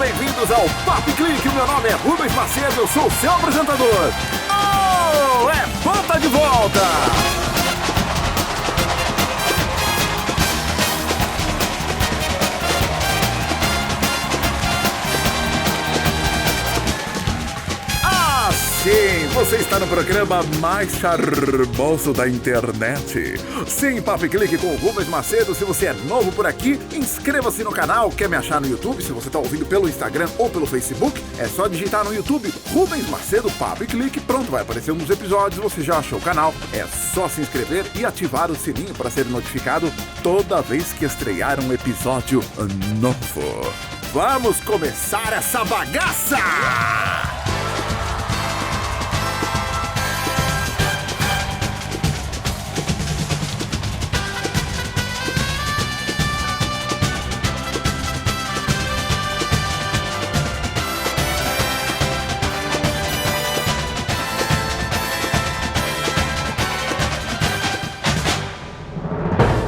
bem-vindos ao Papo Clique. O meu nome é Rubens Macedo, eu sou o seu apresentador. Oh, é Ponta de Volta! Sim, você está no programa mais charmoso da internet. Sim, Papo e Clique com o Rubens Macedo. Se você é novo por aqui, inscreva-se no canal. Quer me achar no YouTube? Se você está ouvindo pelo Instagram ou pelo Facebook, é só digitar no YouTube Rubens Macedo Papo e Clique. Pronto, vai aparecer um dos episódios. Você já achou o canal? É só se inscrever e ativar o sininho para ser notificado toda vez que estrear um episódio novo. Vamos começar essa bagaça!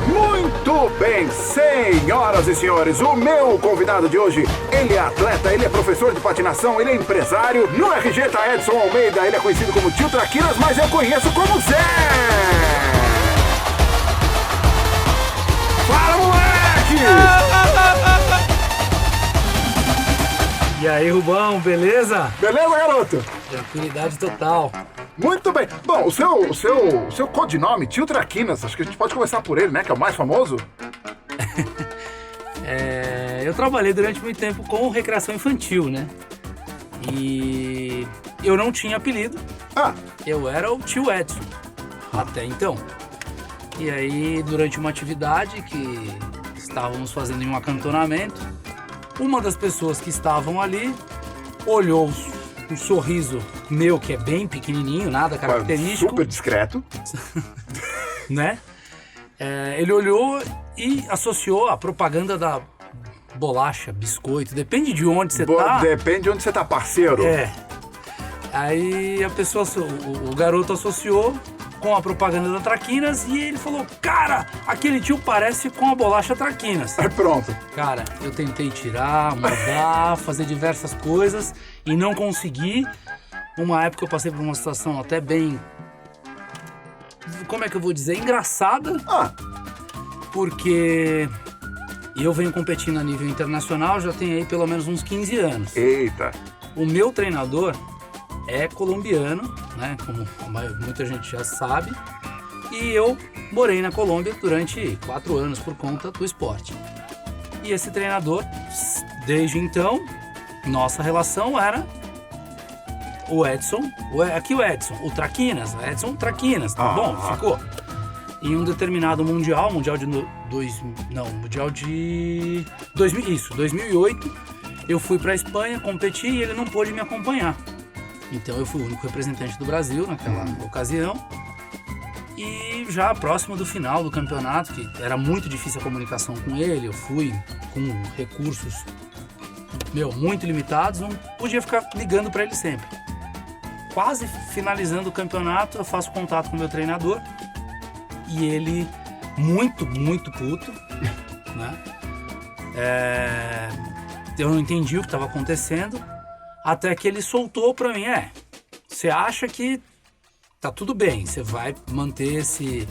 Muito bem, senhoras e senhores, o meu convidado de hoje, ele é atleta, ele é professor de patinação, ele é empresário. No RG tá Edson Almeida, ele é conhecido como Tio Traquinas, mas eu conheço como Zé! Fala, moleque! E aí, Rubão, beleza? Beleza, garoto? Tranquilidade total. Muito bem. Bom, o seu codinome, Tio Traquinas, acho que a gente pode começar por ele, né? Que é o mais famoso. Eu trabalhei durante muito tempo com recreação infantil, né? E eu não tinha apelido. Eu era o Tio Edson, até então. E aí, durante uma atividade que estávamos fazendo em um acantonamento, uma das pessoas que estavam ali olhou um sorriso meu, que é bem pequenininho, nada característico. Super discreto. Né? Ele olhou e associou a propaganda da bolacha, biscoito, depende de onde você tá. Depende de onde você tá, parceiro. Aí a pessoa, o garoto associou com a propaganda da Traquinas e ele falou: cara, aquele tio parece com a bolacha Traquinas. Aí pronto. Cara, eu tentei tirar, mudar, fazer diversas coisas e não consegui. Uma época eu passei por uma situação até bem, como é que eu vou dizer, engraçada. Porque eu venho competindo a nível internacional já tem aí pelo menos uns 15 anos. Eita. O meu treinador é colombiano, né, como muita gente já sabe, e eu morei na Colômbia durante 4 anos por conta do esporte. E esse treinador, desde então, nossa relação era o Edson, o Traquinas, o Edson Traquinas, tá bom? Ficou. Em um determinado mundial de 2008, eu fui pra Espanha competir e ele não pôde me acompanhar. Então eu fui o único representante do Brasil naquela ocasião. E já próximo do final do campeonato, que era muito difícil a comunicação com ele, eu fui com recursos muito limitados, não podia ficar ligando para ele sempre. Quase finalizando o campeonato, eu faço contato com o meu treinador e ele, muito puto, né? Eu não entendi o que estava acontecendo, até que ele soltou para mim: você acha que tá tudo bem, você vai manter esse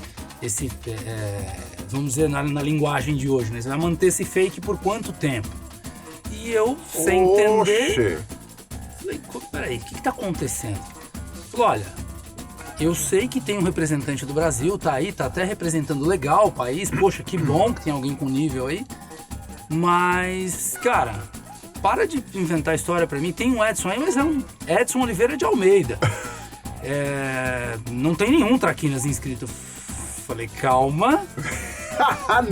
vamos dizer na linguagem de hoje, né? Você vai manter esse fake por quanto tempo? E eu, sem entender, falei: peraí, o que tá acontecendo? Falei: olha, eu sei que tem um representante do Brasil, tá aí, tá até representando legal o país, poxa, que bom que tem alguém com nível aí, mas, cara, para de inventar história pra mim. Tem um Edson aí, mas é um Edson Oliveira de Almeida. Não tem nenhum Traquinas inscrito. Falei: calma.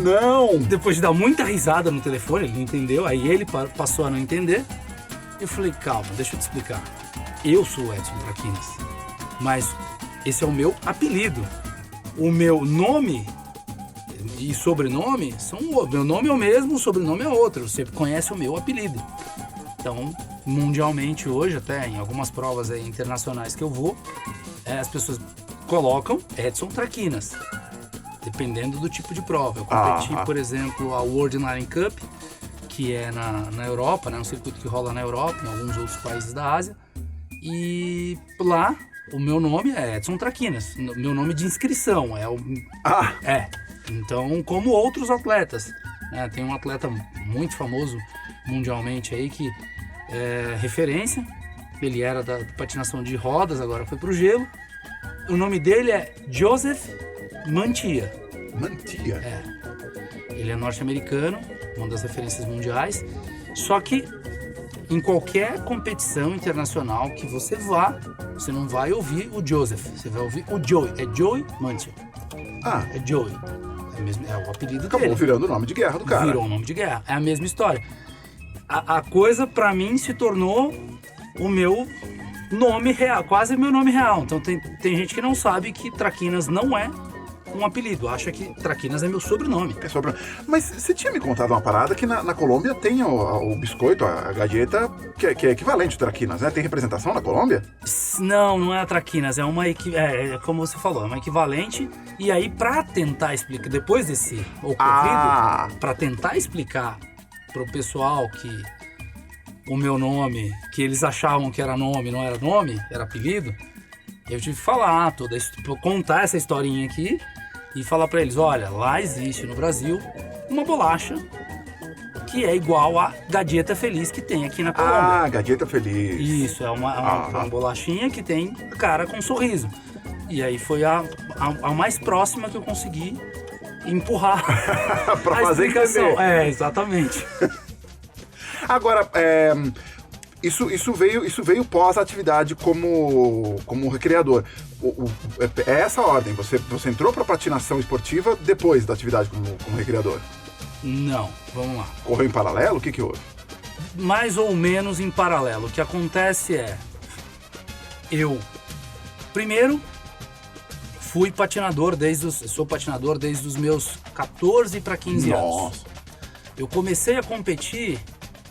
Não! Depois de dar muita risada no telefone, ele não entendeu. Aí ele passou a não entender. Eu falei: calma, deixa eu te explicar. Eu sou o Edson Traquinas, mas esse é o meu apelido. O meu nome e sobrenome são outros. Meu nome é o mesmo, o sobrenome é outro. Você conhece o meu apelido. Então, mundialmente hoje, até em algumas provas aí internacionais que eu vou, as pessoas colocam Edson Traquinas, dependendo do tipo de prova. Eu competi, por exemplo, a World Inline Cup, que é na Europa, né? Um circuito que rola na Europa, em alguns outros países da Ásia. E lá, o meu nome é Edson Traquinas. Meu nome de inscrição é o... Então, como outros atletas, né? Tem um atleta muito famoso mundialmente aí que é referência. Ele era da patinação de rodas, agora foi pro gelo. O nome dele é Joseph Mantia. Mantia? É. Ele é norte-americano, uma das referências mundiais. Só que em qualquer competição internacional que você vá, você não vai ouvir o Joseph, você vai ouvir o Joey. É Joey Mantia. É Joey. É o apelido dele. Acabou virando o nome de guerra do cara. Virou o nome de guerra. É a mesma história. A coisa, pra mim, se tornou o meu nome real, quase meu nome real. Então tem gente que não sabe que Traquinas não é um apelido, acha que Traquinas é meu sobrenome. Mas você tinha me contado uma parada que na Colômbia tem o biscoito, a galleta, que é equivalente ao Traquinas, né? Tem representação na Colômbia? Não é a Traquinas, é como você falou, é uma equivalente. E aí, pra tentar explicar, depois desse ocorrido, pra tentar explicar pro pessoal que o meu nome, que eles achavam que era nome, não era nome, era apelido, eu tive que falar contar essa historinha aqui e falar pra eles, olha, lá existe no Brasil uma bolacha que é igual a Galleta Feliz que tem aqui na Colômbia. Galleta Feliz. Isso, é uma bolachinha que tem cara com sorriso. E aí foi a mais próxima que eu consegui empurrar pra fazer entender. Exatamente. Agora, isso veio pós-atividade como recreador. É essa a ordem? Você entrou pra patinação esportiva depois da atividade como recreador? Não, vamos lá. Correu em paralelo? O que houve? Mais ou menos em paralelo. O que acontece é... Eu, primeiro, sou patinador desde os meus 14 para 15 anos. Eu comecei a competir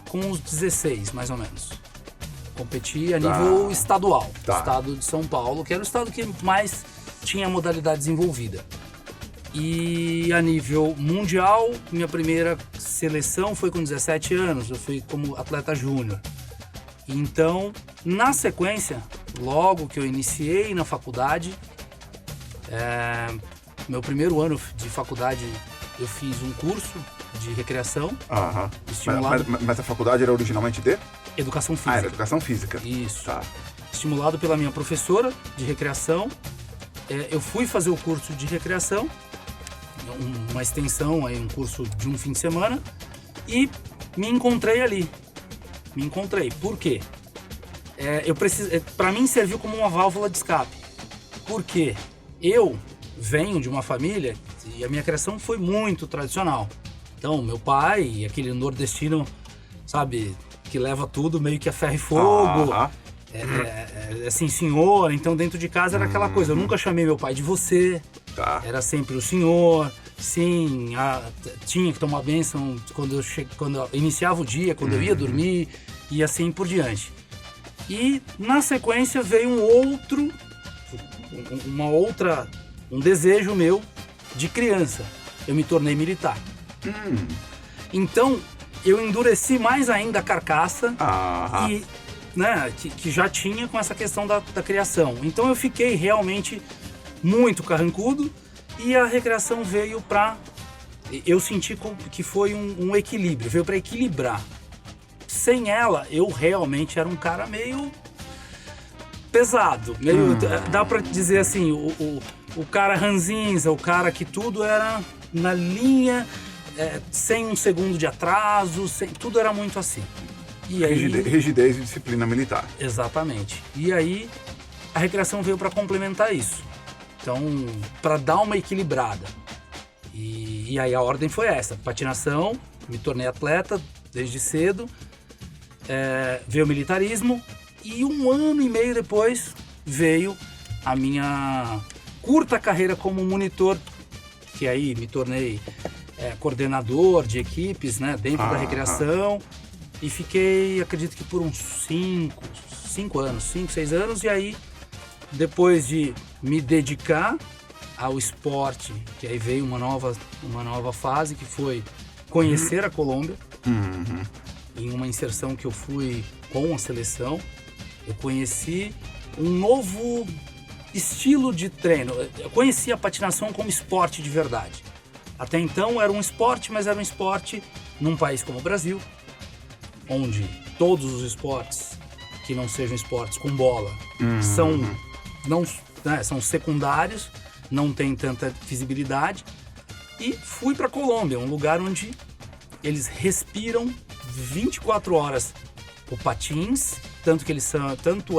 com uns 16, mais ou menos. Competi a nível estadual, estado de São Paulo, que era o estado que mais tinha modalidade desenvolvida. E a nível mundial, minha primeira seleção foi com 17 anos, eu fui como atleta júnior. Então, na sequência, logo que eu iniciei na faculdade, meu primeiro ano de faculdade, eu fiz um curso de recreação. Estimulado... Mas a faculdade era originalmente de? Educação Física. Era Educação Física. Isso. Estimulado pela minha professora de recreação, eu fui fazer o curso de recreação, uma extensão, aí, um curso de um fim de semana, e me encontrei ali. Por quê? Para mim serviu como uma válvula de escape. Porque eu venho de uma família e a minha criação foi muito tradicional. Então, meu pai, aquele nordestino, sabe, que leva tudo meio que a ferro e fogo. Assim, senhor. Então, dentro de casa era aquela coisa. Eu nunca chamei meu pai de você. Era sempre o senhor. Sim, tinha que tomar bênção quando eu iniciava o dia, quando eu ia dormir e assim por diante. E na sequência veio um desejo meu de criança. Eu me tornei militar. Então eu endureci mais ainda a carcaça e, né, que já tinha com essa questão da criação. Então eu fiquei realmente muito carrancudo. E a recreação veio pra... Eu senti que foi um equilíbrio, veio pra equilibrar. Sem ela, eu realmente era um cara meio pesado. Dá pra dizer assim, o cara ranzinza, o cara que tudo era na linha, sem um segundo de atraso, tudo era muito assim. E aí, rigidez e disciplina militar. Exatamente. E aí, a recreação veio pra complementar isso. Então, para dar uma equilibrada. E aí a ordem foi essa. Patinação, me tornei atleta desde cedo. Veio o militarismo. E 1 ano e meio depois veio a minha curta carreira como monitor. Que aí me tornei coordenador de equipes, né, dentro da recreação. E fiquei, acredito que por uns 5 anos, 5, 6 anos. E aí, depois de me dedicar ao esporte, que aí veio uma nova fase, que foi conhecer a Colômbia. Em uma inserção que eu fui com a seleção, eu conheci um novo estilo de treino. Eu conheci a patinação como esporte de verdade. Até então era um esporte, mas era um esporte num país como o Brasil, onde todos os esportes que não sejam esportes com bola são secundários, não tem tanta visibilidade. E fui para a Colômbia, um lugar onde eles respiram 24 horas o patins, tanto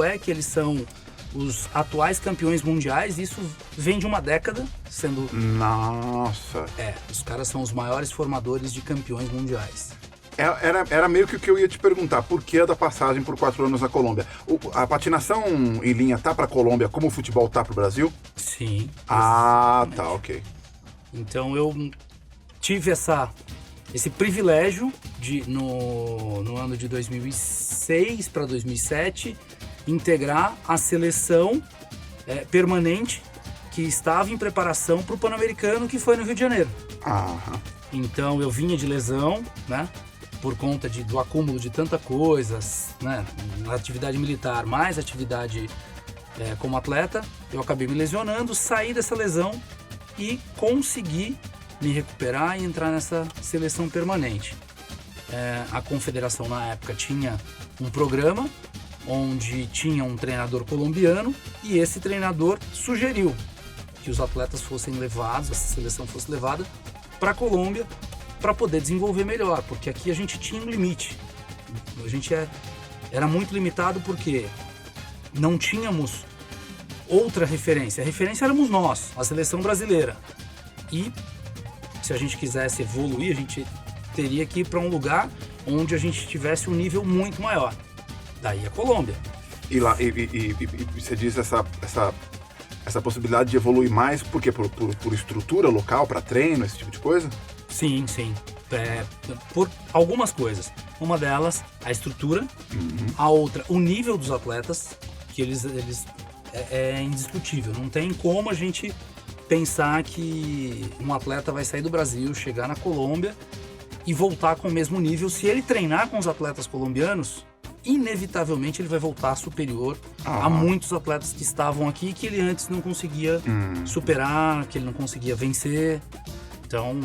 é que eles são os atuais campeões mundiais. Isso vem de uma década sendo... Nossa! Os caras são os maiores formadores de campeões mundiais. Era meio que o que eu ia te perguntar, por que da passagem por 4 anos na Colômbia? A patinação em linha tá pra Colômbia como o futebol tá pro Brasil? Sim. Exatamente. Tá, ok. Então eu tive esse privilégio de, no ano de 2006 para 2007, integrar a seleção permanente que estava em preparação para o Pan-Americano, que foi no Rio de Janeiro. Então eu vinha de lesão, né? Por conta do acúmulo de tanta coisa, né? Atividade militar mais atividade como atleta, eu acabei me lesionando, saí dessa lesão e consegui me recuperar e entrar nessa seleção permanente. A confederação na época tinha um programa onde tinha um treinador colombiano e esse treinador sugeriu que os atletas fossem levados, essa seleção fosse levada para a Colômbia para poder desenvolver melhor, porque aqui a gente tinha um limite. A gente era muito limitado porque não tínhamos outra referência. A referência éramos nós, a seleção brasileira. E se a gente quisesse evoluir, a gente teria que ir para um lugar onde a gente tivesse um nível muito maior. Daí a Colômbia. E lá, e você diz essa possibilidade de evoluir mais, por quê? Por estrutura local, para treino, esse tipo de coisa? Sim. Por algumas coisas. Uma delas, a estrutura. A outra, o nível dos atletas, que eles é indiscutível. Não tem como a gente pensar que um atleta vai sair do Brasil, chegar na Colômbia e voltar com o mesmo nível. Se ele treinar com os atletas colombianos, inevitavelmente ele vai voltar superior a muitos atletas que estavam aqui, que ele antes não conseguia superar, que ele não conseguia vencer. Então,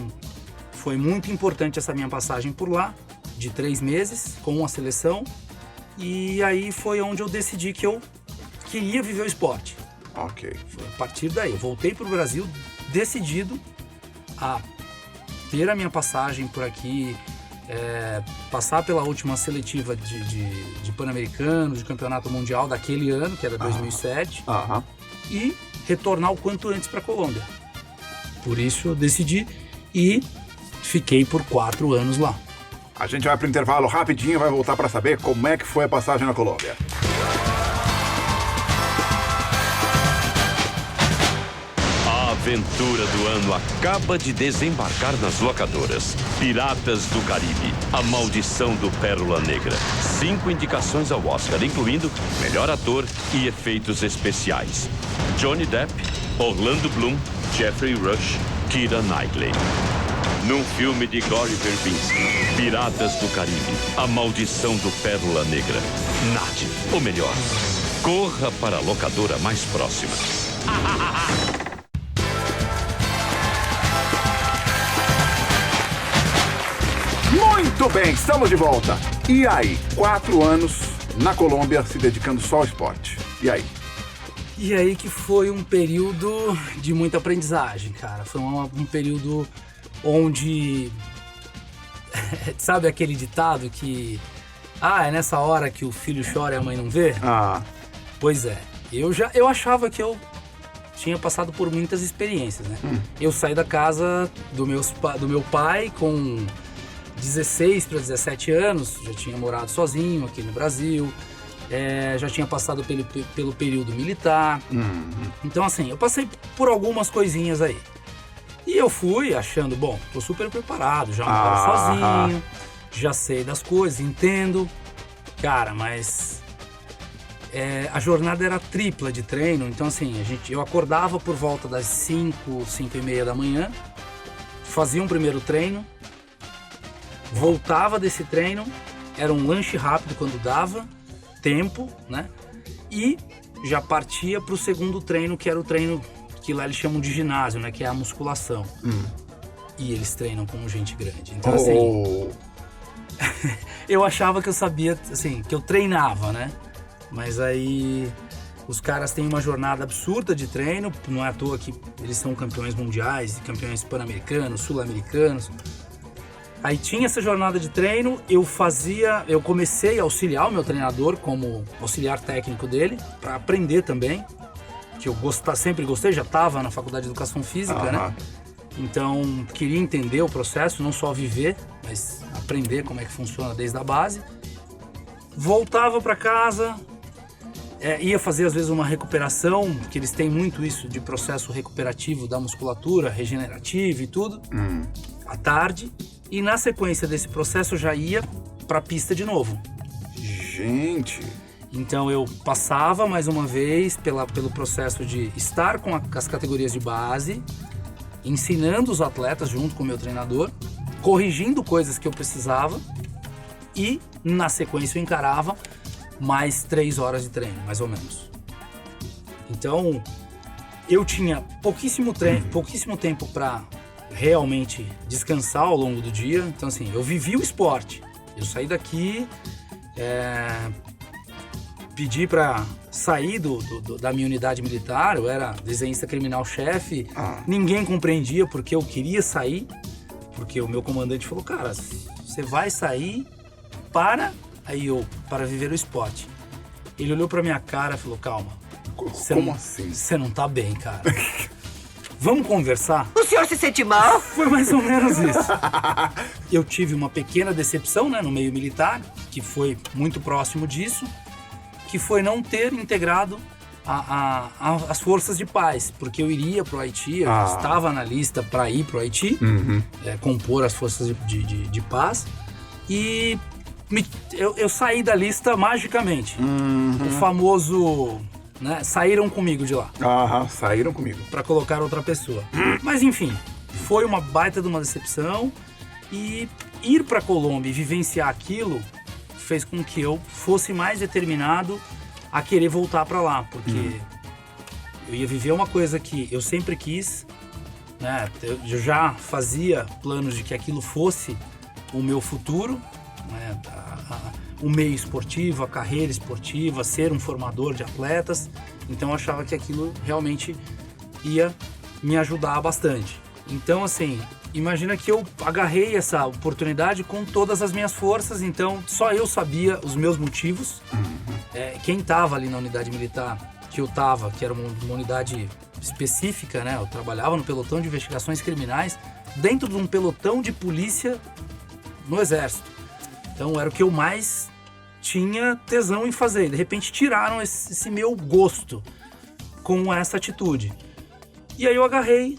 foi muito importante essa minha passagem por lá, de 3 meses, com a seleção. E aí foi onde eu decidi que eu queria viver o esporte. Ok. Foi a partir daí, eu voltei para o Brasil decidido a ter a minha passagem por aqui, passar pela última seletiva de Pan-Americano, de Campeonato Mundial daquele ano, que era 2007, e retornar o quanto antes para a Colômbia. Por isso eu decidi e fiquei por 4 anos lá. A gente vai pro intervalo rapidinho e vai voltar para saber como é que foi a passagem na Colômbia. A aventura do ano acaba de desembarcar nas locadoras. Piratas do Caribe, A Maldição do Pérola Negra. 5 indicações ao Oscar, incluindo melhor ator e efeitos especiais. Johnny Depp, Orlando Bloom, Jeffrey Rush, Keira Knightley. Num filme de Gore Verbinski, Piratas do Caribe, A Maldição do Pérola Negra. Nade, ou melhor, corra para a locadora mais próxima. Muito bem, estamos de volta. E aí, 4 anos na Colômbia se dedicando só ao esporte. E aí? E aí que foi um período de muita aprendizagem, cara. Foi um período onde... Sabe aquele ditado que... é nessa hora que o filho chora e a mãe não vê? Pois é. Eu achava que eu tinha passado por muitas experiências, né? Eu saí da casa do meu pai com 16 para 17 anos, já tinha morado sozinho aqui no Brasil, já tinha passado pelo período militar. Então, assim, eu passei por algumas coisinhas aí. E eu fui achando, bom, tô super preparado, já moro sozinho, já sei das coisas, entendo. Cara, mas a jornada era tripla de treino, então assim, eu acordava por volta das 5 e meia da manhã, fazia um primeiro treino, voltava desse treino, era um lanche rápido quando dava tempo, né? E já partia pro segundo treino, que era o treino que lá eles chamam de ginásio, né? Que é a musculação. E eles treinam como gente grande. Então, assim, eu achava que eu sabia, assim, que eu treinava, né? Mas aí os caras têm uma jornada absurda de treino, não é à toa que eles são campeões mundiais, campeões pan-americanos, sul-americanos. Aí tinha essa jornada de treino, eu comecei a auxiliar o meu treinador como auxiliar técnico dele, para aprender também, que eu sempre gostei, já estava na faculdade de educação física, né? Então queria entender o processo, não só viver, mas aprender como é que funciona desde a base. Voltava para casa, ia fazer às vezes uma recuperação, que eles têm muito isso de processo recuperativo da musculatura, regenerativo e tudo, à tarde. E na sequência desse processo eu já ia para a pista de novo. Gente! Então eu passava mais uma vez pelo processo de estar com as categorias de base, ensinando os atletas junto com o meu treinador, corrigindo coisas que eu precisava e na sequência eu encarava mais 3 horas de treino, mais ou menos. Então eu tinha pouquíssimo tempo para realmente descansar ao longo do dia. Então assim, eu vivi o esporte. Eu saí daqui, pedi para sair da minha unidade militar, eu era desenhista criminal-chefe, ninguém compreendia porque eu queria sair, porque o meu comandante falou, cara, você vai sair para viver o esporte. Ele olhou para minha cara e falou, calma, assim? Você não tá bem, cara. Vamos conversar? O senhor se sente mal? Foi mais ou menos isso. Eu tive uma pequena decepção, né, no meio militar, que foi muito próximo disso, que foi não ter integrado as forças de paz, porque eu iria pro Haiti, eu estava na lista para ir pro Haiti, compor as forças de paz, e eu saí da lista magicamente. O famoso... né, saíram comigo de lá. Saíram comigo. Para colocar outra pessoa. Mas enfim, foi uma baita de uma decepção, e ir para Colômbia e vivenciar aquilo fez com que eu fosse mais determinado a querer voltar para lá, porque eu ia viver uma coisa que eu sempre quis, né? Eu já fazia planos de que aquilo fosse o meu futuro, né? O meio esportivo, a carreira esportiva, ser um formador de atletas. Então eu achava que aquilo realmente ia me ajudar bastante. Então, assim, imagina que eu agarrei essa oportunidade com todas as minhas forças, então só eu sabia os meus motivos. Quem estava ali na unidade militar que eu estava, que era uma unidade específica, né? Eu trabalhava no pelotão de investigações criminais, dentro de um pelotão de polícia no Exército. Então era o que eu mais tinha tesão em fazer. De repente tiraram esse meu gosto com essa atitude. E aí eu agarrei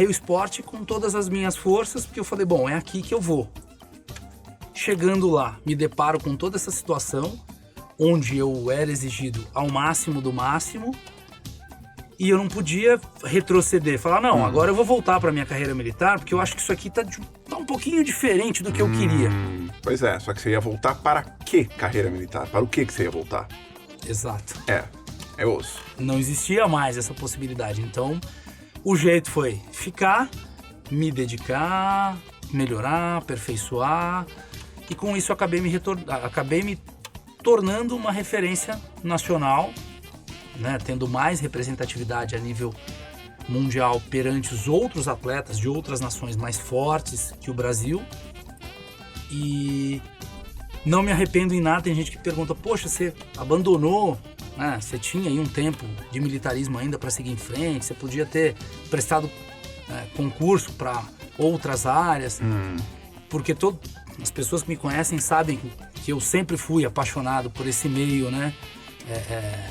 o esporte com todas as minhas forças, porque eu falei, bom, é aqui que eu vou. Chegando lá, me deparo com toda essa situação, onde eu era exigido ao máximo do máximo, e eu não podia retroceder, falar, não, agora eu vou voltar para minha carreira militar, porque eu acho que isso aqui tá um pouquinho diferente do que eu queria. Pois é, só que você ia voltar para que carreira militar? Para o que você ia voltar? Exato. É osso. Não existia mais essa possibilidade, então o jeito foi ficar, me dedicar, melhorar, aperfeiçoar, e com isso acabei me tornando uma referência nacional, né, tendo mais representatividade a nível mundial perante os outros atletas de outras nações mais fortes que o Brasil. E não me arrependo em nada. Tem gente que pergunta, poxa, você abandonou, né? Você tinha aí um tempo de militarismo ainda para seguir em frente, você podia ter prestado concurso para outras áreas, porque as pessoas que me conhecem sabem que eu sempre fui apaixonado por esse meio, né?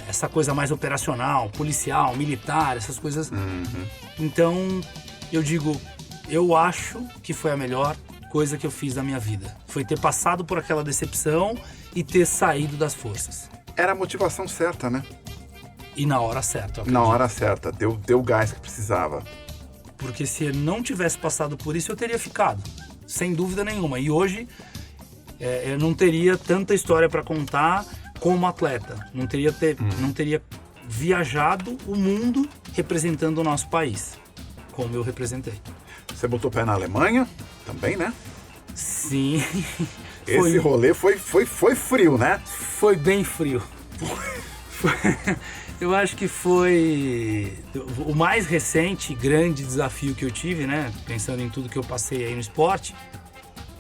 Essa coisa mais operacional, policial, militar, essas coisas. Então, eu digo, eu acho que foi a melhor coisa que eu fiz na minha vida. Foi ter passado por aquela decepção e ter saído das forças. Era a motivação certa, né? E na hora certa, eu acredito. Na hora certa, deu o gás que precisava. Porque se eu não tivesse passado por isso, eu teria ficado. sem dúvida nenhuma. E hoje eu não teria tanta história para contar como atleta. Não teria viajado o mundo representando o nosso país, como eu representei. Você botou pé na Alemanha também, né? Sim. Esse rolê foi frio, né? Foi bem frio. Eu acho que foi o mais recente grande desafio que eu tive, né? Pensando em tudo que eu passei aí no esporte,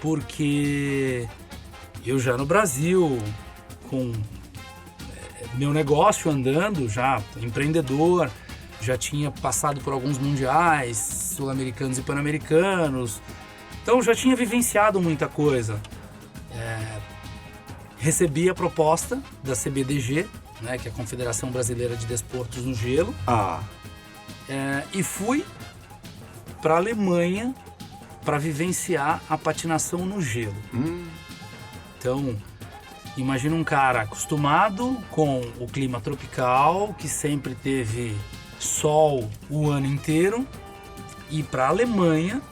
porque eu já no Brasil, com meu negócio andando, já empreendedor, já tinha passado por alguns mundiais, sul-americanos e pan-americanos, então já tinha vivenciado muita coisa. Recebi a proposta da CBDG, né, que é a Confederação Brasileira de Desportos no Gelo, e fui para a Alemanha para vivenciar a patinação no gelo. Então, imagina um cara acostumado com o clima tropical, que sempre teve sol o ano inteiro, e para a Alemanha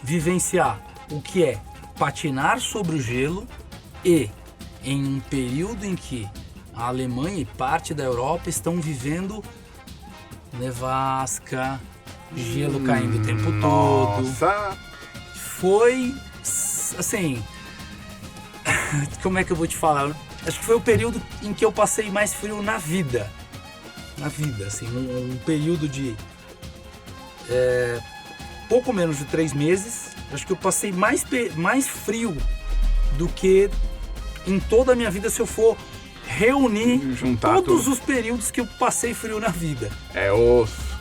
vivenciar o que é patinar sobre o gelo, e em um período em que a Alemanha e parte da Europa estão vivendo nevasca, gelo caindo o tempo todo. Foi assim, como é que eu vou te falar? Acho que foi o período em que eu passei mais frio na vida. Assim, um período de pouco menos de 3 meses. Acho que eu passei mais frio do que em toda a minha vida, se eu for juntar todos os períodos que eu passei frio na vida. É osso.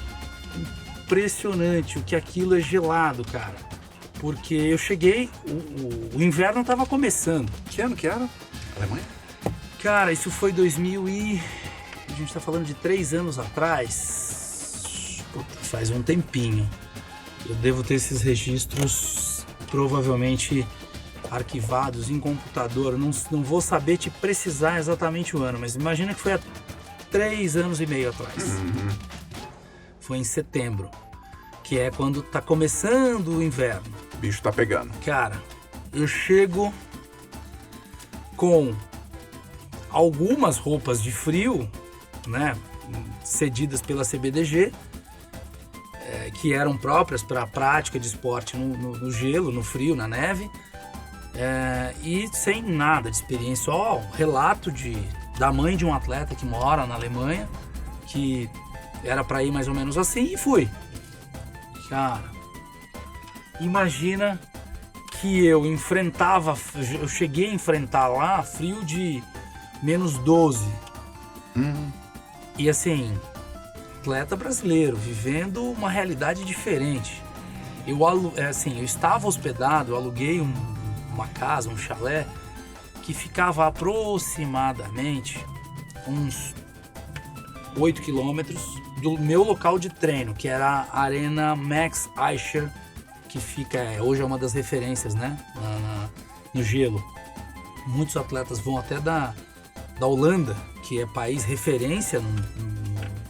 Impressionante o que aquilo é gelado, cara. Porque eu cheguei, o inverno estava começando. Que ano que era? Alemanha? Cara, isso foi 2000 e... A gente tá falando de 3 anos atrás. Puta, faz um tempinho. Eu devo ter esses registros provavelmente arquivados em computador. Não vou saber te precisar exatamente o ano, mas imagina que foi há 3 anos e meio atrás. Foi em setembro, que é quando tá começando o inverno. O bicho tá pegando. Cara, eu chego com algumas roupas de frio, né, cedidas pela CBDG, que eram próprias para a prática de esporte no gelo, no frio, na neve, e sem nada de experiência, só relato da mãe de um atleta que mora na Alemanha, que era para ir mais ou menos assim, e fui. Cara, imagina que eu cheguei a enfrentar lá frio de menos 12. E assim, atleta brasileiro, vivendo uma realidade diferente. Eu estava hospedado, eu aluguei uma casa, um chalé, que ficava aproximadamente uns 8 quilômetros do meu local de treino, que era a Arena Max Eicher, que fica, hoje é uma das referências, né, no gelo. Muitos atletas vão até da Holanda, que é país referência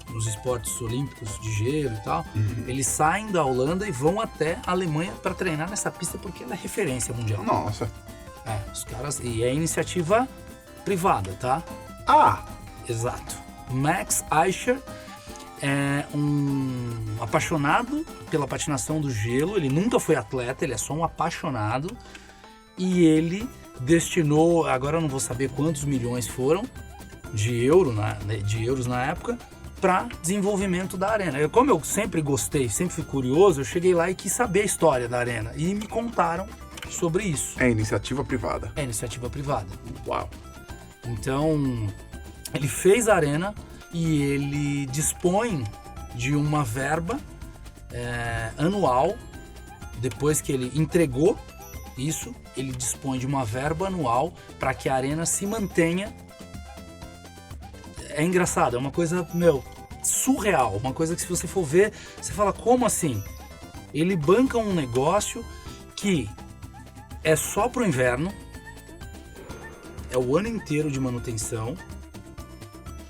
nos esportes olímpicos de gelo e tal. Eles saem da Holanda e vão até a Alemanha para treinar nessa pista, porque ela é referência mundial. Nossa. Os caras... E é iniciativa privada, tá? Exato. Max Eicher é um apaixonado pela patinação do gelo. Ele nunca foi atleta, ele é só um apaixonado. E ele destinou, agora eu não vou saber quantos milhões foram de euros na época, para desenvolvimento da arena. Como eu sempre gostei, sempre fui curioso, eu cheguei lá e quis saber a história da arena. E me contaram sobre isso. É iniciativa privada. É iniciativa privada. Uau. Então, ele fez a arena e ele dispõe de uma verba anual. Depois que ele entregou isso, ele dispõe de uma verba anual para que a arena se mantenha. É engraçado, é uma coisa, surreal. Uma coisa que, se você for ver, você fala, como assim? Ele banca um negócio que é só pro inverno, é o ano inteiro de manutenção,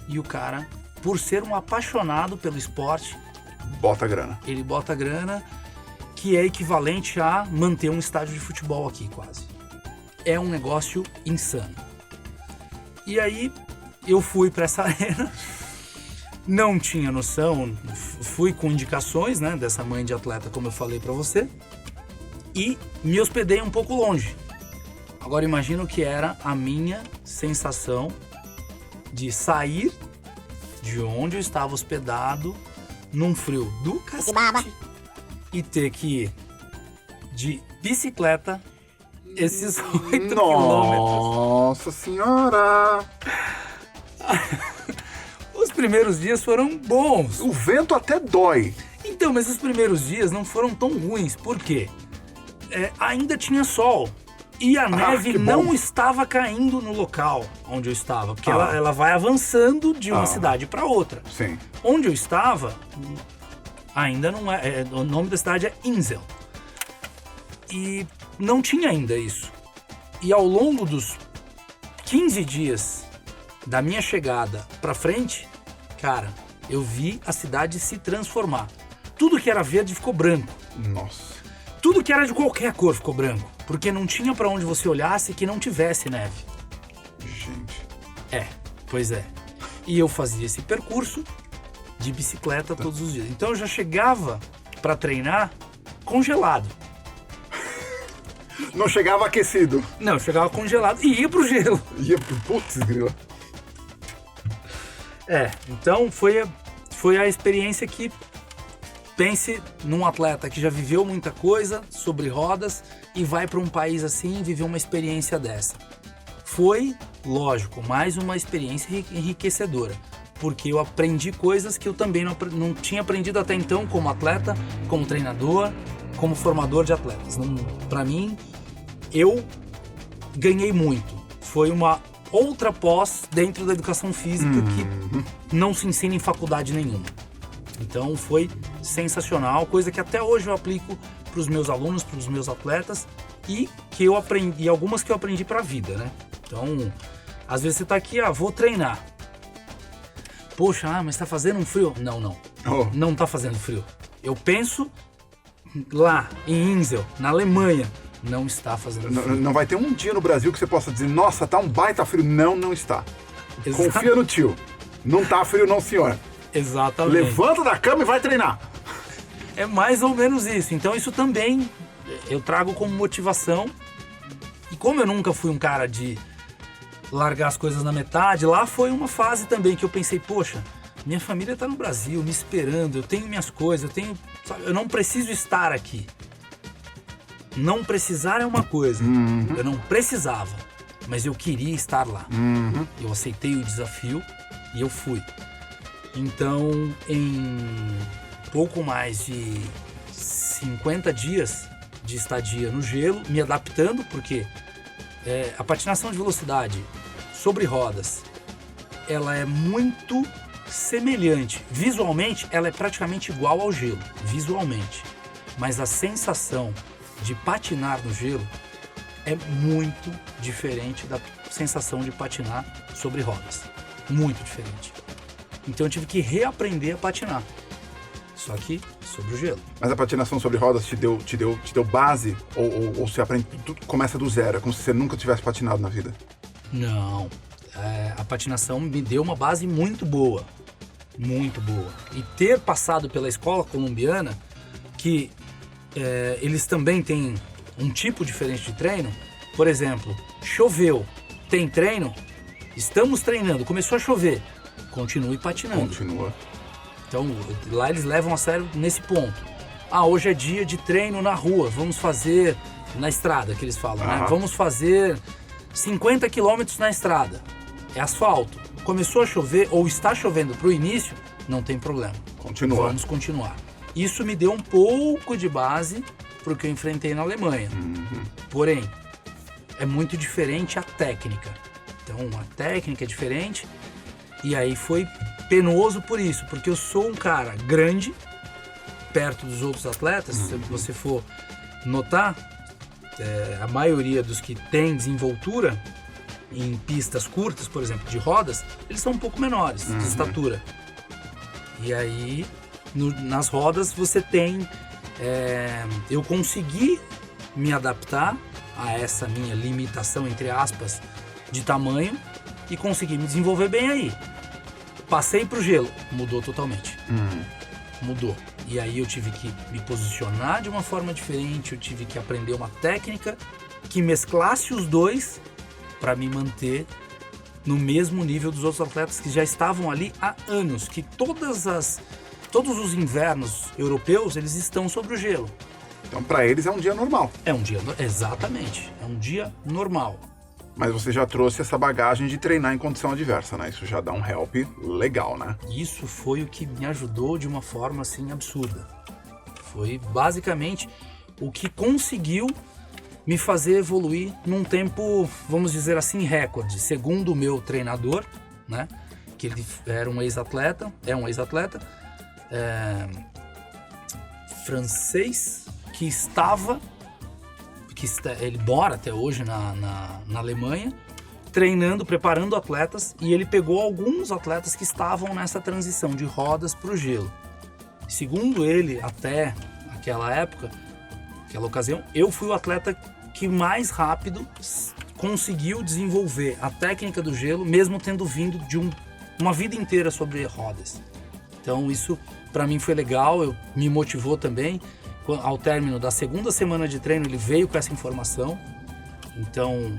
e o cara, por ser um apaixonado pelo esporte, bota grana. Ele bota grana, que que é equivalente a manter um estádio de futebol aqui, quase. É um negócio insano. E aí, eu fui para essa arena, não tinha noção, fui com indicações, né, dessa mãe de atleta, como eu falei para você, e me hospedei um pouco longe. Agora imagina o que era a minha sensação de sair de onde eu estava hospedado num frio do cacete e ter que ir de bicicleta esses 8 quilômetros. Nossa senhora! Os primeiros dias foram bons. O vento até dói. Então, mas os primeiros dias não foram tão ruins. Por quê? Ainda tinha sol. E a neve não estava caindo no local onde eu estava. Porque ela vai avançando de uma cidade para outra. Sim. Onde eu estava, ainda não o nome da cidade é Insel. E não tinha ainda isso. E ao longo dos 15 dias da minha chegada pra frente, cara, eu vi a cidade se transformar. Tudo que era verde ficou branco. Nossa. Tudo que era de qualquer cor ficou branco. Porque não tinha pra onde você olhasse que não tivesse neve. Gente. Pois é. E eu fazia esse percurso de bicicleta todos os dias. Então eu já chegava pra treinar congelado. Não chegava aquecido. Não, eu chegava congelado e ia pro gelo. Putz, grila. Então foi a experiência que... Pense num atleta que já viveu muita coisa sobre rodas e vai para um país assim e viver uma experiência dessa. Foi, lógico, mais uma experiência enriquecedora, porque eu aprendi coisas que eu também não tinha aprendido até então como atleta, como treinador, como formador de atletas. Para mim, eu ganhei muito. Foi uma outra pós dentro da educação física que não se ensina em faculdade nenhuma. Então foi sensacional, coisa que até hoje eu aplico para os meus alunos, para os meus atletas e que eu aprendi, algumas que eu aprendi para a vida, né? Então, às vezes você tá aqui, vou treinar. Poxa, mas tá fazendo um frio? Não. Não tá fazendo frio. Eu penso lá em Insel, na Alemanha, não está fazendo frio. Não vai ter um dia no Brasil que você possa dizer, nossa, tá um baita frio. Não está. Exato. Confia no tio. Não tá frio não, senhor. Exatamente. Levanta da cama e vai treinar. É mais ou menos isso. Então isso também eu trago como motivação. E como eu nunca fui um cara de largar as coisas na metade, lá foi uma fase também que eu pensei, poxa, minha família tá no Brasil, me esperando, eu tenho minhas coisas, eu não preciso estar aqui. Não precisar é uma coisa. Eu não precisava, mas eu queria estar lá. Eu aceitei o desafio e eu fui. Então, em pouco mais de 50 dias de estadia no gelo, me adaptando, porque a patinação de velocidade sobre rodas, ela é muito semelhante. Visualmente, ela é praticamente igual ao gelo, visualmente. Mas a sensação de patinar no gelo é muito diferente da sensação de patinar sobre rodas. Muito diferente. Então eu tive que reaprender a patinar. Só que sobre o gelo. Mas a patinação sobre rodas te deu base? Ou você aprende, tudo começa do zero? É como se você nunca tivesse patinado na vida? Não. A patinação me deu uma base muito boa. Muito boa. E ter passado pela escola colombiana, que eles também têm um tipo diferente de treino. Por exemplo, choveu, tem treino, estamos treinando, começou a chover. Continue patinando. Continua. Então, lá eles levam a sério nesse ponto. Hoje é dia de treino na rua, vamos fazer na estrada, que eles falam, né? Vamos fazer 50 quilômetros na estrada. É asfalto. Começou a chover, ou está chovendo para o início, não tem problema. Continua. Vamos continuar. Isso me deu um pouco de base para o que eu enfrentei na Alemanha. Porém, é muito diferente a técnica. Então, a técnica é diferente. E aí foi penoso por isso, porque eu sou um cara grande, perto dos outros atletas. Se você for notar, a maioria dos que tem desenvoltura em pistas curtas, por exemplo, de rodas, eles são um pouco menores de estatura. E aí, nas rodas, você tem eu consegui me adaptar a essa minha limitação, entre aspas, de tamanho e consegui me desenvolver bem aí. Passei pro gelo, mudou totalmente. Mudou. E aí eu tive que me posicionar de uma forma diferente, eu tive que aprender uma técnica que mesclasse os dois para me manter no mesmo nível dos outros atletas que já estavam ali há anos, que todos os invernos europeus, eles estão sobre o gelo. Então, para eles é um dia normal. Exatamente, é um dia normal. Mas você já trouxe essa bagagem de treinar em condição adversa, né? Isso já dá um help legal, né? Isso foi o que me ajudou de uma forma, assim, absurda. Foi basicamente o que conseguiu me fazer evoluir num tempo, vamos dizer assim, recorde. Segundo o meu treinador, né? Que ele era um ex-atleta, francês, ele mora até hoje na Alemanha, treinando, preparando atletas, e ele pegou alguns atletas que estavam nessa transição de rodas para o gelo. Segundo ele, até aquela época, aquela ocasião, eu fui o atleta que mais rápido conseguiu desenvolver a técnica do gelo, mesmo tendo vindo de uma vida inteira sobre rodas. Então isso para mim foi legal, me motivou também. Ao término da segunda semana de treino, ele veio com essa informação. Então,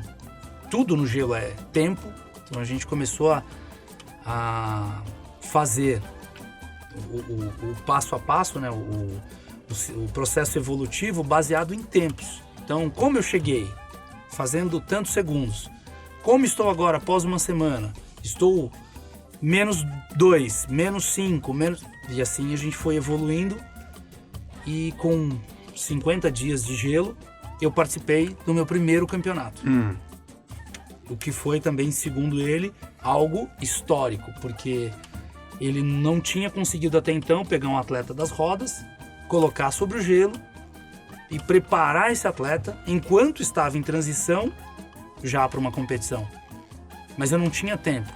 tudo no gelo é tempo. Então, a gente começou a fazer o passo a passo, né? O processo evolutivo baseado em tempos. Então, como eu cheguei fazendo tantos segundos, como estou agora após uma semana, estou menos 2, menos 5, e assim a gente foi evoluindo. E com 50 dias de gelo, eu participei do meu primeiro campeonato. O que foi também, segundo ele, algo histórico, porque ele não tinha conseguido até então pegar um atleta das rodas, colocar sobre o gelo e preparar esse atleta enquanto estava em transição já para uma competição. Mas eu não tinha tempo.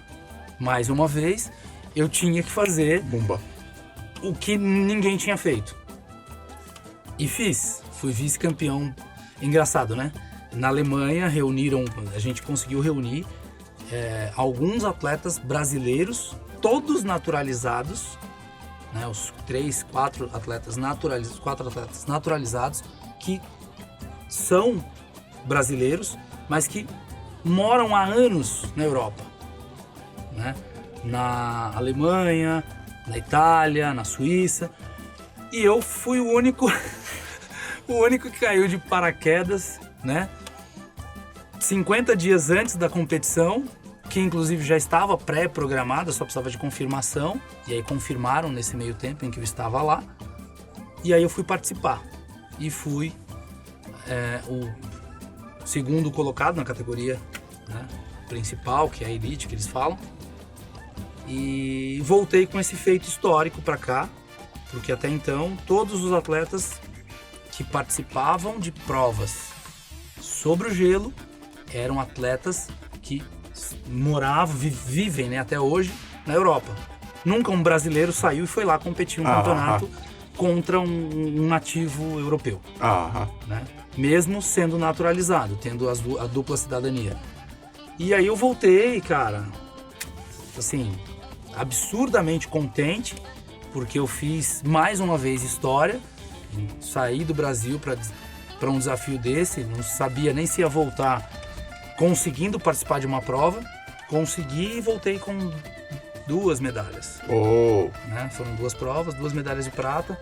Mais uma vez, eu tinha que fazer o que ninguém tinha feito. E fui vice-campeão. Engraçado, né? Na Alemanha a gente conseguiu reunir alguns atletas brasileiros, todos naturalizados, né? Os 4 atletas naturalizados que são brasileiros, mas que moram há anos na Europa, né? Na Alemanha, na Itália, na Suíça. E eu fui o único que caiu de paraquedas, né? 50 dias antes da competição, que inclusive já estava pré-programada, só precisava de confirmação. E aí confirmaram nesse meio tempo em que eu estava lá. E aí eu fui participar. E fui o segundo colocado na categoria, né, principal, que é a Elite, que eles falam. E voltei com esse feito histórico para cá. Porque até então, todos os atletas que participavam de provas sobre o gelo eram atletas que vivem, né, até hoje na Europa. Nunca um brasileiro saiu e foi lá competir um campeonato contra um nativo europeu. Né? Mesmo sendo naturalizado, tendo a dupla cidadania. E aí eu voltei, cara, assim, absurdamente contente, porque eu fiz mais uma vez história, saí do Brasil para um desafio desse, não sabia nem se ia voltar conseguindo participar de uma prova, consegui e voltei com 2 medalhas. Né? Foram 2 provas, 2 medalhas de prata,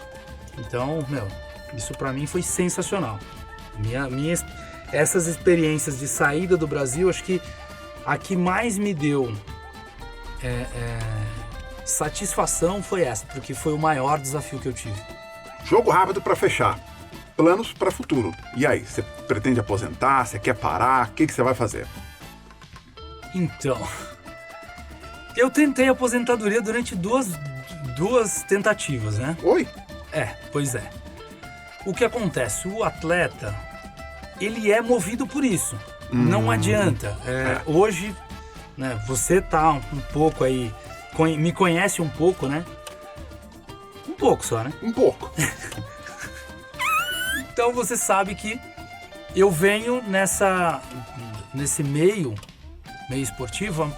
então, isso para mim foi sensacional. Essas experiências de saída do Brasil, acho que a que mais me deu satisfação foi essa, porque foi o maior desafio que eu tive. Jogo rápido para fechar. Planos para futuro. E aí, você pretende aposentar? Você quer parar? O que você vai fazer? Então, eu tentei aposentadoria durante duas tentativas, né? Oi? Pois é. O que acontece? O atleta, ele é movido por isso. Não adianta. Hoje, né, você tá um pouco aí, me conhece um pouco, né? Um pouco só, né? Um pouco. Então você sabe que eu venho nesse meio esportivo há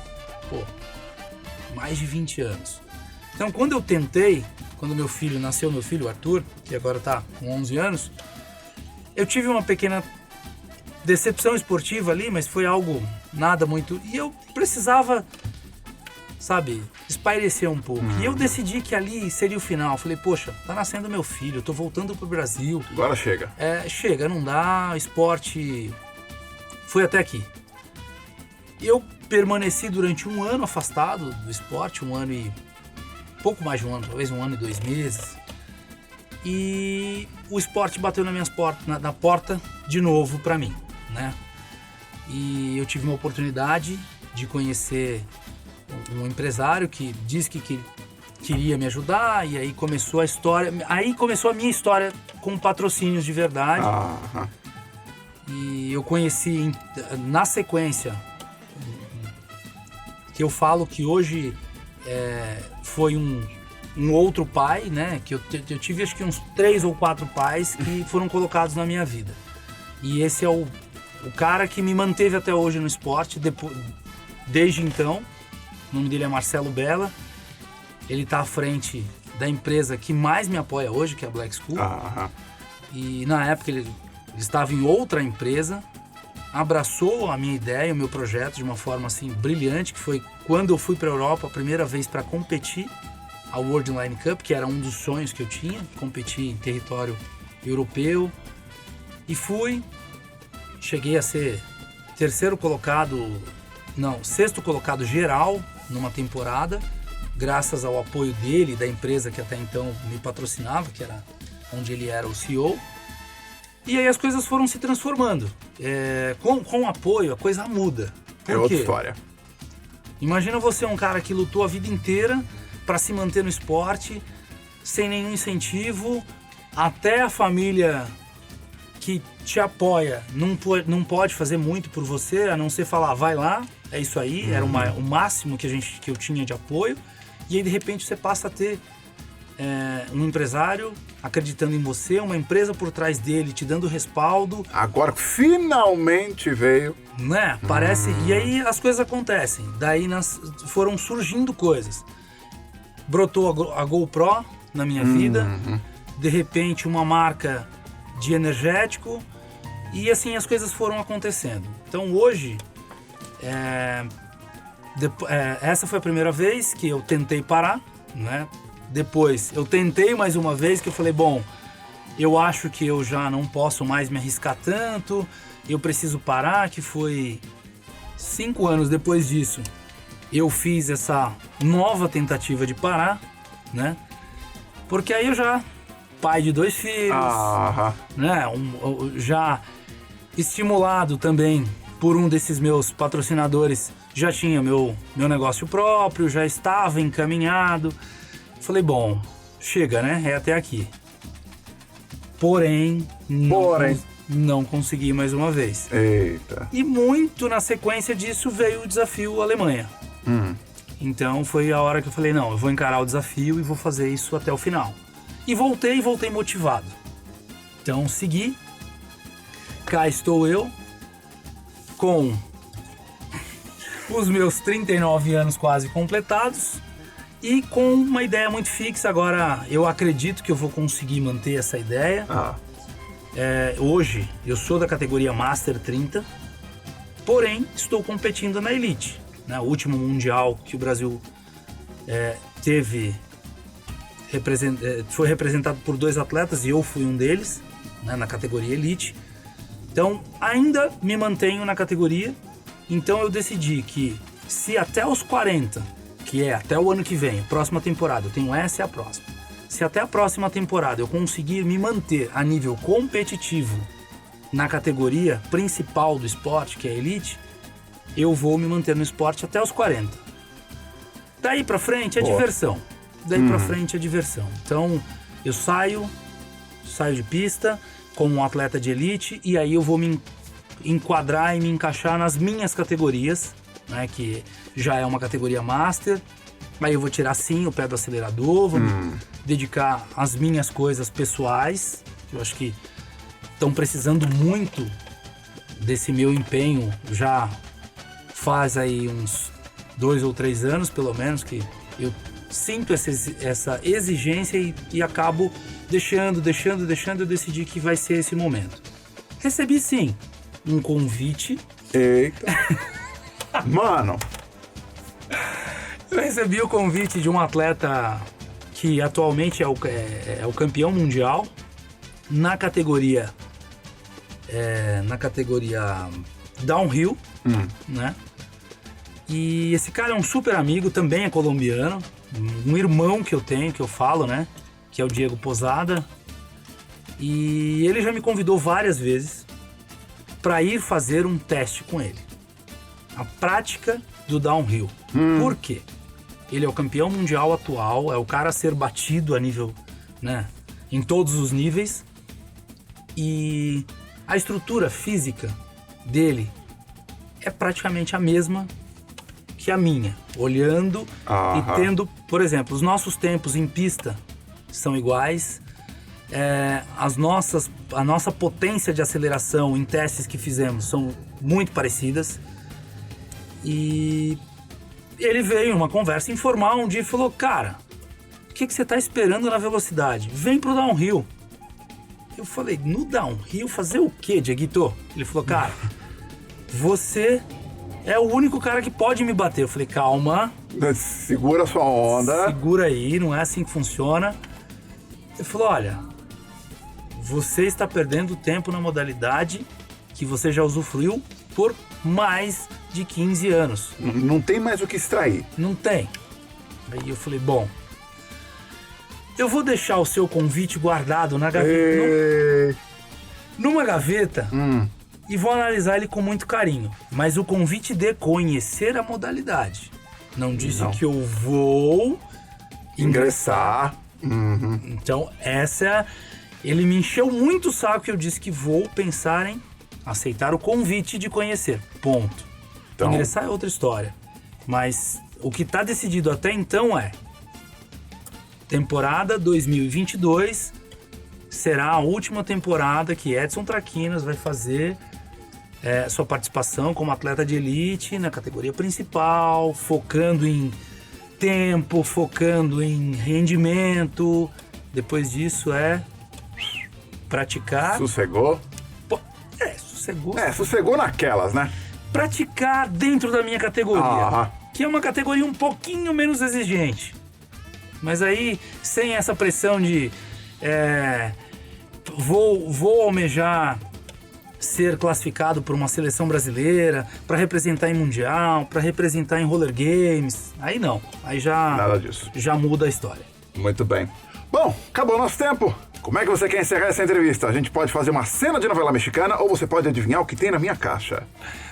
mais de 20 anos. Então quando meu filho nasceu, meu filho Arthur, que agora está com 11 anos, eu tive uma pequena decepção esportiva ali, mas foi algo nada muito... E eu precisava, sabe, espairecer um pouco. E eu decidi que ali seria o final. Falei, poxa, tá nascendo meu filho, eu tô voltando pro Brasil. Agora chega. Chega, não dá, esporte... Foi até aqui. Eu permaneci durante 1 ano afastado do esporte, 1 ano e... pouco mais de 1 ano, talvez 1 ano e 2 meses. E o esporte bateu na porta de novo para mim, né? E eu tive uma oportunidade de conhecer um empresário que disse que queria me ajudar, e aí começou a minha história com patrocínios de verdade. E eu conheci na sequência, que eu falo que hoje foi um outro pai, né? Que eu tive acho que uns 3 ou 4 pais que foram colocados na minha vida. E esse é o cara que me manteve até hoje no esporte, desde então. O nome dele é Marcelo Bella. Ele está à frente da empresa que mais me apoia hoje, que é a Black School. E na época ele estava em outra empresa, abraçou a minha ideia, o meu projeto de uma forma assim brilhante, que foi quando eu fui para a Europa a primeira vez para competir a World Inline Cup, que era um dos sonhos que eu tinha, competir em território europeu. E cheguei a ser sexto colocado geral numa temporada, graças ao apoio dele, da empresa que até então me patrocinava, que era onde ele era o CEO. E aí as coisas foram se transformando. Com apoio, a coisa muda. É outra história. Imagina você, um cara que lutou a vida inteira para se manter no esporte, sem nenhum incentivo, até a família que te apoia não pode fazer muito por você, a não ser falar, vai lá, é isso aí, era o máximo que eu tinha de apoio. E aí de repente você passa a ter um empresário acreditando em você, uma empresa por trás dele te dando respaldo. Agora finalmente veio. Né? Parece. E aí as coisas acontecem. Daí foram surgindo coisas. Brotou a GoPro na minha vida. De repente uma marca de energético. E assim as coisas foram acontecendo. Então hoje, essa foi a primeira vez que eu tentei parar, né? Depois eu tentei mais uma vez, que eu falei, bom, eu acho que eu já não posso mais me arriscar tanto, eu preciso parar, que foi 5 anos depois disso. Eu fiz essa nova tentativa de parar, né? Porque aí eu já, pai de 2 filhos, né? Já estimulado também por um desses meus patrocinadores, já tinha meu negócio próprio, já estava encaminhado. Falei, bom, chega, né? É até aqui. Porém, não consegui mais uma vez. Eita. E muito na sequência disso veio o desafio Alemanha. Então foi a hora que eu falei, não, eu vou encarar o desafio e vou fazer isso até o final. E voltei motivado. Então segui. Cá estou eu, com os meus 39 anos quase completados. E com uma ideia muito fixa. Agora eu acredito que eu vou conseguir manter essa ideia. Hoje eu sou da categoria Master 30, porém estou competindo na Elite, né? O último mundial que o Brasil teve foi representado por 2 atletas e eu fui um deles, né, na categoria Elite. Então ainda me mantenho na categoria. Então eu decidi que se até os 40, que é até o ano que vem, próxima temporada, eu tenho essa e a próxima. Se até a próxima temporada eu conseguir me manter a nível competitivo na categoria principal do esporte, que é a Elite, eu vou me manter no esporte até os 40. Daí pra frente é diversão. Então eu saio de pista como um atleta de elite, e aí eu vou me enquadrar e me encaixar nas minhas categorias, né, que já é uma categoria Master. Aí eu vou tirar sim o pé do acelerador, vou me dedicar às minhas coisas pessoais. Eu acho que estão precisando muito desse meu empenho. Já faz aí uns 2 ou 3 anos, pelo menos, que eu sinto essa exigência e acabo deixando. Eu decidi que vai ser esse momento. Recebi, sim, um convite. Eita. Mano. Eu recebi o convite de um atleta que atualmente é o campeão mundial na categoria downhill, né? E esse cara é um super amigo, também é colombiano, um irmão que eu tenho, que eu falo, né? Que é o Diego Posada. E ele já me convidou várias vezes para ir fazer um teste com ele. A prática do downhill. Por quê? Ele é o campeão mundial atual, é o cara a ser batido a nível, né? Em todos os níveis. E a estrutura física dele é praticamente a mesma que a minha, olhando e tendo, por exemplo, os nossos tempos em pista são iguais, a nossa potência de aceleração em testes que fizemos são muito parecidas. E ele veio uma conversa informal um dia e falou: cara, o que você está esperando na velocidade? Vem pro downhill. Eu falei: no downhill fazer o quê, Dieguito? Ele falou: cara, você é o único cara que pode me bater. Eu falei: calma. Segura a sua onda. Segura aí, não é assim que funciona. Ele falou: olha, você está perdendo tempo na modalidade que você já usufruiu por mais de 15 anos. Não tem mais o que extrair. Não tem. Aí eu falei: bom, eu vou deixar o seu convite guardado na gaveta, numa gaveta, e vou analisar ele com muito carinho. Mas o convite de conhecer a modalidade. Não disse que eu vou ingressar. Então, ele me encheu muito o saco e eu disse que vou pensar em aceitar o convite de conhecer. Ponto. Então, ingressar é outra história. Mas o que está decidido até então é: temporada 2022 será a última temporada que Edson Traquinas vai fazer sua participação como atleta de elite na categoria principal, focando em tempo, focando em rendimento. Depois disso praticar. Sossegou? Sossegou. Sossegou naquelas, né? Praticar dentro da minha categoria, que é uma categoria um pouquinho menos exigente. Mas aí, sem essa pressão de vou almejar ser classificado por uma seleção brasileira, para representar em Mundial, para representar em Roller Games. Aí não, aí já... Nada disso. Já muda a história. Muito bem. Bom, acabou o nosso tempo. Como é que você quer encerrar essa entrevista? A gente pode fazer uma cena de novela mexicana ou você pode adivinhar o que tem na minha caixa.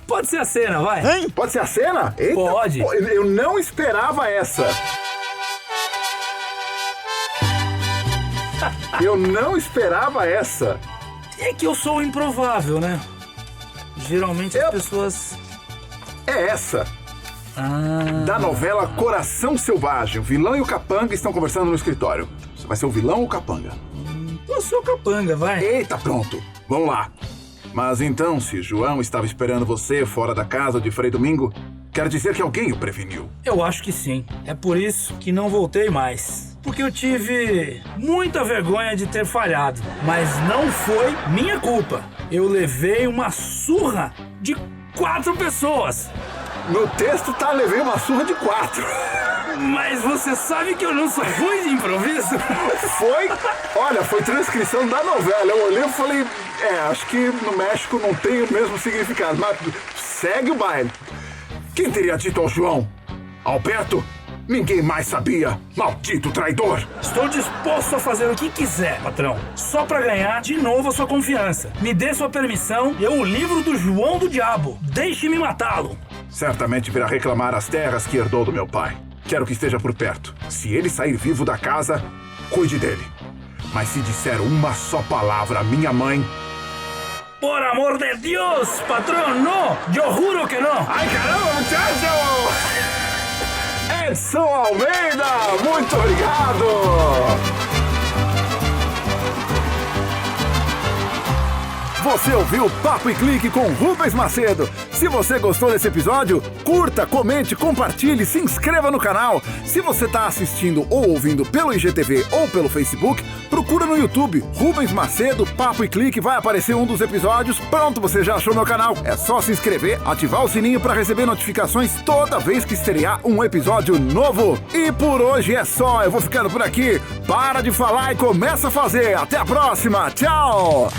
Pode ser a cena, vai. Hein? Pode ser a cena? Eita, pode. Pô, eu não esperava essa. Eu não esperava essa. É que eu sou improvável, né? Geralmente as pessoas... É essa. Da novela Coração Selvagem. O vilão e o capanga estão conversando no escritório. Você vai ser o vilão ou o capanga? Eu sou o capanga, vai. Eita, pronto. Vamos lá. Mas então, se João estava esperando você fora da casa de Frei Domingo, quer dizer que alguém o preveniu. Eu acho que sim. É por isso que não voltei mais. Porque eu tive muita vergonha de ter falhado. Mas não foi minha culpa. Eu levei uma surra de 4 pessoas. No texto levei uma surra de 4. Mas você sabe que eu não sou ruim de improviso? Foi transcrição da novela. Eu olhei e falei, acho que no México não tem o mesmo significado, mas segue o baile. Quem teria dito ao João? Alberto? Ninguém mais sabia. Maldito traidor. Estou disposto a fazer o que quiser, patrão. Só pra ganhar de novo a sua confiança. Me dê sua permissão, eu o livro do João do Diabo. Deixe-me matá-lo. Certamente virá reclamar as terras que herdou do meu pai. Quero que esteja por perto. Se ele sair vivo da casa, cuide dele. Mas se disser uma só palavra à minha mãe... Por amor de Deus, patrão, não! Eu juro que não! Ai, caramba, muchacho! Edson Almeida, muito obrigado! Você ouviu Papo e Clique com Rubens Macedo. Se você gostou desse episódio, curta, comente, compartilhe, se inscreva no canal. Se você está assistindo ou ouvindo pelo IGTV ou pelo Facebook, procura no YouTube Rubens Macedo, Papo e Clique, vai aparecer um dos episódios. Pronto, você já achou meu canal. É só se inscrever, ativar o sininho para receber notificações toda vez que estrear um episódio novo. E por hoje é só, eu vou ficando por aqui. Para de falar e começa a fazer. Até a próxima, tchau!